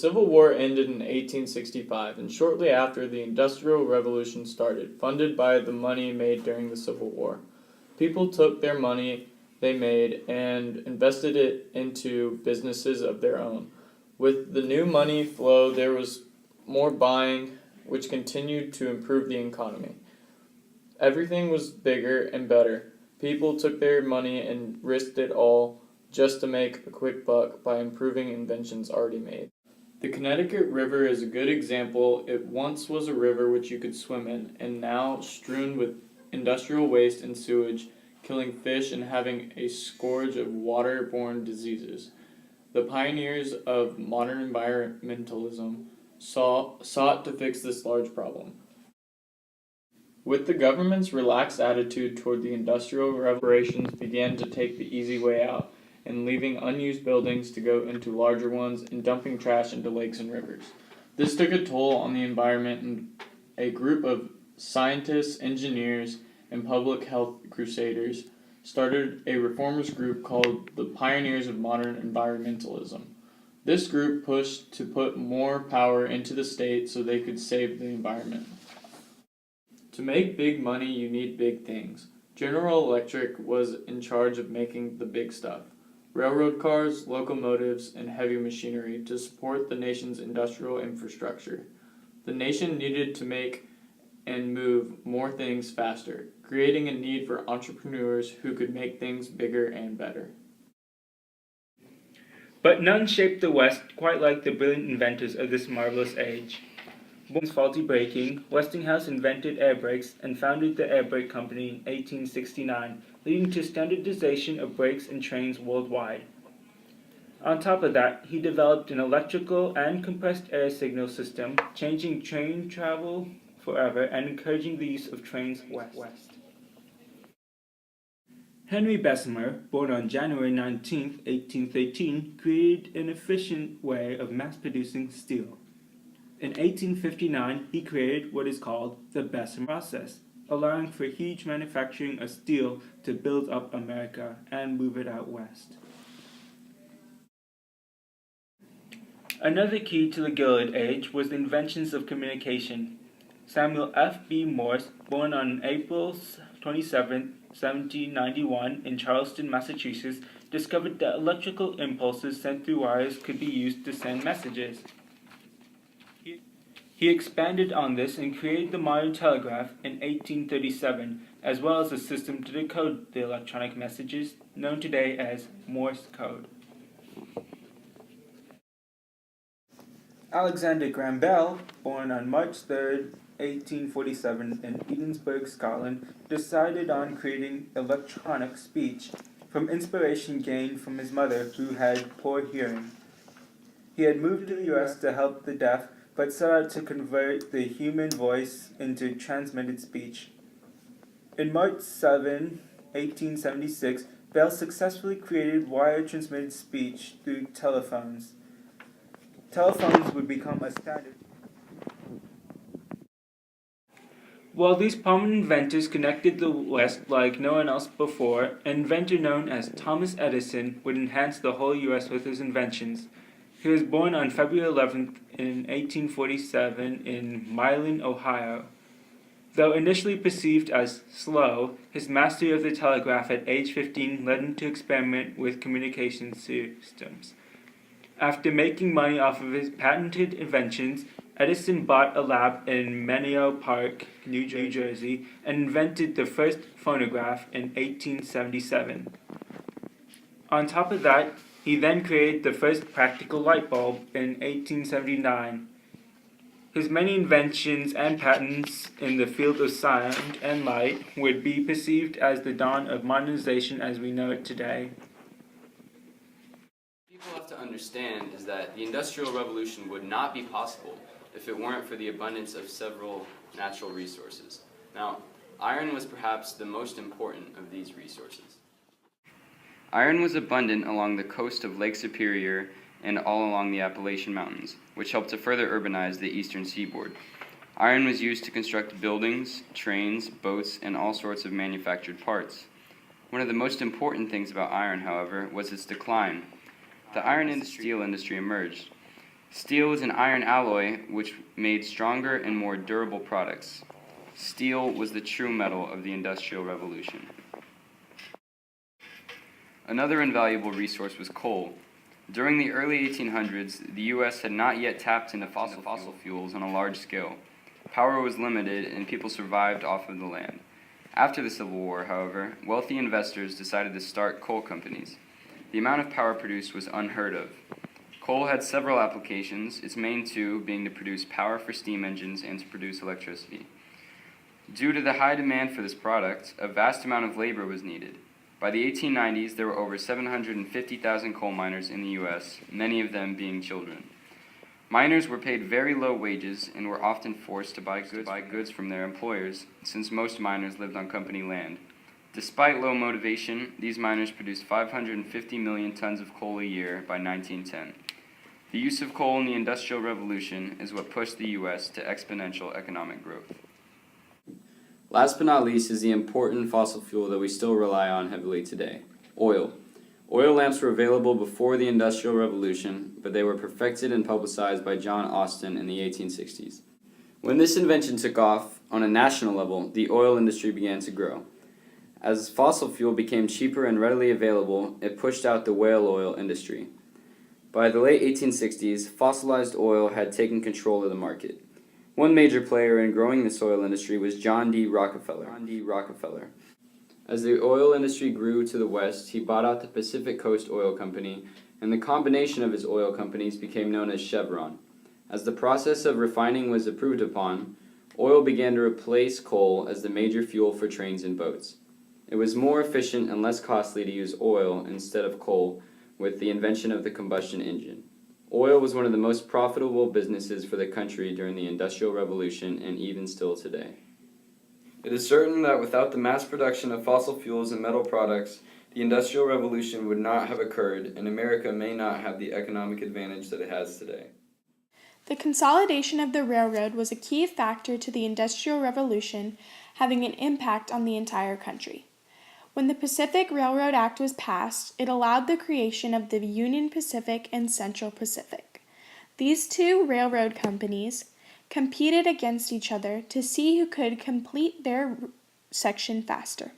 Civil War ended in 1865, and shortly after, the Industrial Revolution started, funded by the money made during the Civil War. People took their money they made and invested it into businesses of their own. With the new money flow, there was more buying, which continued to improve the economy. Everything was bigger and better. People took their money and risked it all just to make a quick buck by improving inventions already made. The Connecticut River is a good example. It once was a river which you could swim in, and now strewn with industrial waste and sewage, killing fish and having a scourge of waterborne diseases. The pioneers of modern environmentalism sought to fix this large problem. With the government's relaxed attitude toward the industrial revolutions began to take the easy way out, and leaving unused buildings to go into larger ones and dumping trash into lakes and rivers. This took a toll on the environment, and a group of scientists, engineers, and public health crusaders started a reformers group called the Pioneers of Modern Environmentalism. This group pushed to put more power into the state so they could save the environment. To make big money, you need big things. General Electric was in charge of making the big stuff: railroad cars, locomotives, and heavy machinery to support the nation's industrial infrastructure. The nation needed to make and move more things faster, creating a need for entrepreneurs who could make things bigger and better. But none shaped the West quite like the brilliant inventors of this marvelous age. Born faulty braking, Westinghouse invented air brakes and founded the Air Brake Company in 1869, leading to standardization of brakes in trains worldwide. On top of that, he developed an electrical and compressed air signal system, changing train travel forever and encouraging the use of trains west. Henry Bessemer, born on January 19, 1813, created an efficient way of mass-producing steel. In 1859, he created what is called the Bessemer process, allowing for huge manufacturing of steel to build up America and move it out west. Another key to the Gilded Age was the inventions of communication. Samuel F. B. Morse, born on April 27, 1791 in Charlestown, Massachusetts, discovered that electrical impulses sent through wires could be used to send messages. He expanded on this and created the modern telegraph in 1837, as well as a system to decode the electronic messages, known today as Morse code. Alexander Graham Bell, born on March 3, 1847 in Edinburgh, Scotland, decided on creating electronic speech from inspiration gained from his mother, who had poor hearing. He had moved to the U.S. to help the deaf, but set out to convert the human voice into transmitted speech. In March 7, 1876, Bell successfully created wire-transmitted speech through telephones. Telephones would become a standard. While these prominent inventors connected the West like no one else before, an inventor known as Thomas Edison would enhance the whole U.S. with his inventions. He was born on February 11th in 1847 in Milan, Ohio. Though initially perceived as slow, his mastery of the telegraph at age 15 led him to experiment with communication systems. After making money off of his patented inventions, Edison bought a lab in Menlo Park, New Jersey, and invented the first phonograph in 1877. On top of that, he then created the first practical light bulb in 1879. His many inventions and patents in the field of sound and light would be perceived as the dawn of modernization as we know it today. People have to understand is that the Industrial Revolution would not be possible if it weren't for the abundance of several natural resources. Now, iron was perhaps the most important of these resources. Iron was abundant along the coast of Lake Superior and all along the Appalachian Mountains, which helped to further urbanize the eastern seaboard. Iron was used to construct buildings, trains, boats, and all sorts of manufactured parts. One of the most important things about iron, however, was its decline. The iron and steel industry emerged. Steel was an iron alloy which made stronger and more durable products. Steel was the true metal of the Industrial Revolution. Another invaluable resource was coal. During the early 1800s, the U.S. had not yet tapped into fossil fuels on a large scale. Power was limited and people survived off of the land. After the Civil War, however, wealthy investors decided to start coal companies. The amount of power produced was unheard of. Coal had several applications, its main two being to produce power for steam engines and to produce electricity. Due to the high demand for this product, a vast amount of labor was needed. By the 1890s, there were over 750,000 coal miners in the U.S., many of them being children. Miners were paid very low wages and were often forced to buy goods from their employers, since most miners lived on company land. Despite low motivation, these miners produced 550 million tons of coal a year by 1910. The use of coal in the Industrial Revolution is what pushed the U.S. to exponential economic growth. Last but not least is the important fossil fuel that we still rely on heavily today, oil. Oil lamps were available before the Industrial Revolution, but they were perfected and publicized by John Austin in the 1860s. When this invention took off on a national level, the oil industry began to grow. As fossil fuel became cheaper and readily available, it pushed out the whale oil industry. By the late 1860s, fossilized oil had taken control of the market. One major player in growing this oil industry was John D. Rockefeller. As the oil industry grew to the west, he bought out the Pacific Coast Oil Company, and the combination of his oil companies became known as Chevron. As the process of refining was improved upon, oil began to replace coal as the major fuel for trains and boats. It was more efficient and less costly to use oil instead of coal with the invention of the combustion engine. Oil was one of the most profitable businesses for the country during the Industrial Revolution and even still today. It is certain that without the mass production of fossil fuels and metal products, the Industrial Revolution would not have occurred, and America may not have the economic advantage that it has today. The consolidation of the railroad was a key factor to the Industrial Revolution, having an impact on the entire country. When the Pacific Railroad Act was passed, it allowed the creation of the Union Pacific and Central Pacific. These two railroad companies competed against each other to see who could complete their section faster.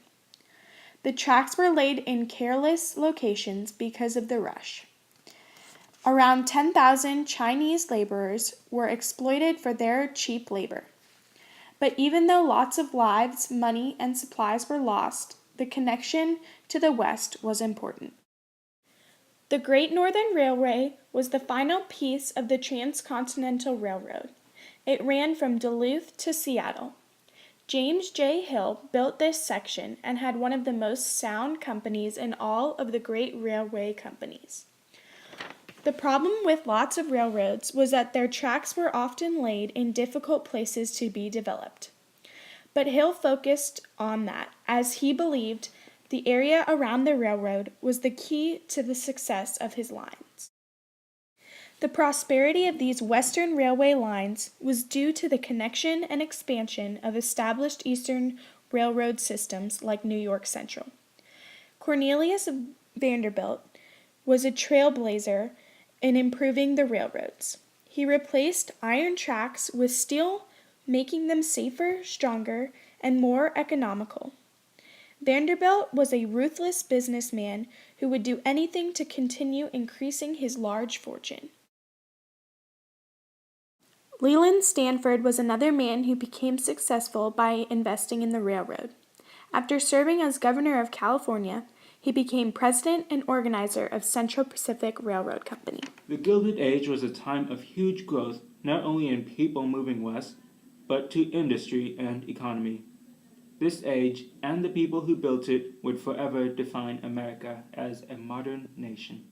The tracks were laid in careless locations because of the rush. Around 10,000 Chinese laborers were exploited for their cheap labor. But even though lots of lives, money, and supplies were lost, the connection to the West was important. The Great Northern Railway was the final piece of the Transcontinental Railroad. It ran from Duluth to Seattle. James J. Hill built this section and had one of the most sound companies in all of the great railway companies. The problem with lots of railroads was that their tracks were often laid in difficult places to be developed. But Hill focused on that, as he believed the area around the railroad was the key to the success of his lines. The prosperity of these Western railway lines was due to the connection and expansion of established Eastern railroad systems like New York Central. Cornelius Vanderbilt was a trailblazer in improving the railroads. He replaced iron tracks with steel, making them safer, stronger, and more economical. Vanderbilt was a ruthless businessman who would do anything to continue increasing his large fortune. Leland Stanford was another man who became successful by investing in the railroad. After serving as governor of California, he became president and organizer of Central Pacific Railroad Company. The Gilded Age was a time of huge growth, not only in people moving west, but to industry and economy. This age and the people who built it would forever define America as a modern nation.